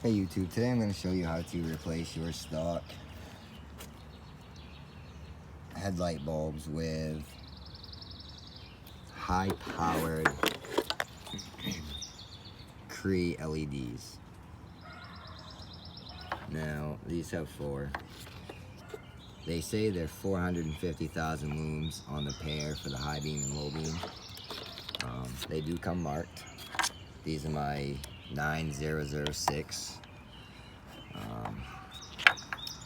Hey YouTube, today I'm going to show you how to replace your stock headlight bulbs with high-powered Cree LEDs. Now, these have four. They say they're 450,000 looms on the pair for the high beam and low beam. They do come marked. These are my 9006.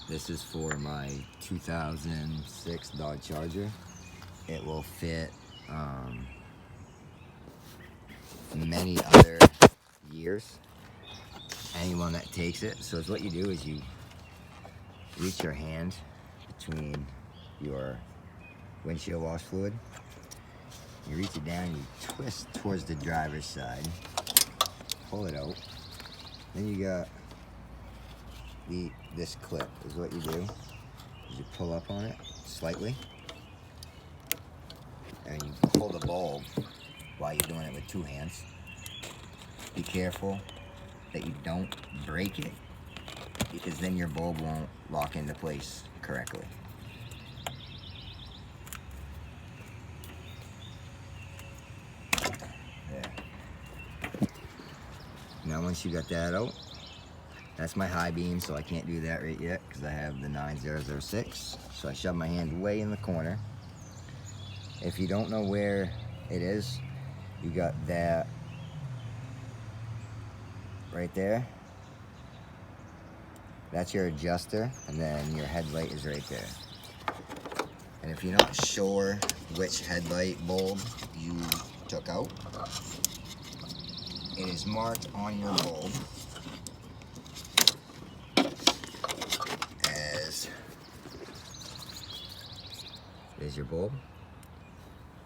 This is for my 2006 Dodge Charger. It will fit many other years, anyone that takes it. So what you do is you reach your hand between your windshield wash fluid, you reach it down, you twist towards the driver's side, pull it out, then you got this clip is what you do, is you pull up on it slightly, and you pull the bulb while you're doing it with two hands. Be careful that you don't break it, because then your bulb won't lock into place correctly. There. Now once you got that out, that's my high beam, so I can't do that right yet because I have the 9006. So I shove my hand way in the corner. If you don't know where it is, you got that right there. That's your adjuster, and then your headlight is right there. And if you're not sure which headlight bulb you took out, it is marked on your bulb as, there's your bulb.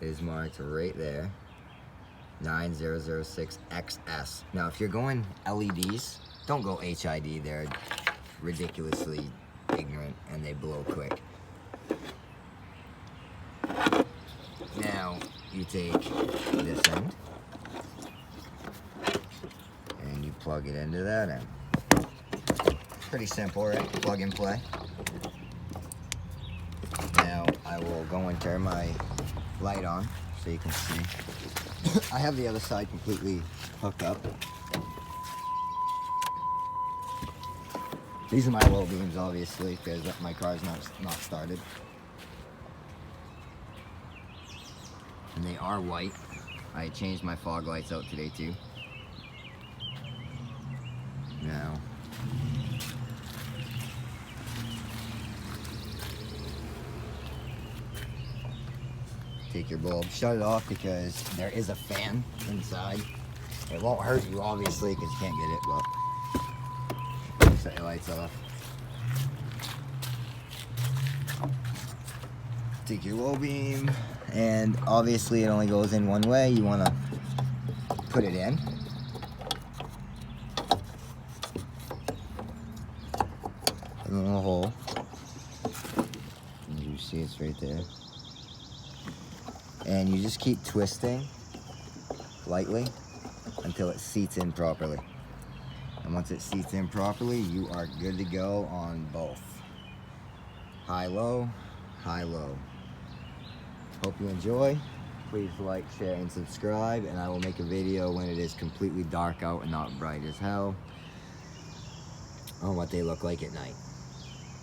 It is marked right there, 9006XS. Now if you're going LEDs, don't go HID, they're ridiculously ignorant and they blow quick. Now you take this end and you plug it into that end. Pretty simple, right? Plug and play. Now I will go and turn my light on so you can see. I have the other side completely hooked up. These are my low beams, obviously, because my car's not started. And they are white. I changed my fog lights out today too. Now, take your bulb, shut it off because there is a fan inside. It won't hurt you, obviously, because you can't get it, but shut your lights off. Take your low beam, and obviously it only goes in one way. You want to put it in. In a little hole. As you see, it's right there. And you just keep twisting lightly until it seats in properly. And once it seats in properly, you are good to go on both. High-low, high-low. Hope you enjoy. Please like, share, and subscribe, and I will make a video when it is completely dark out and not bright as hell on what they look like at night.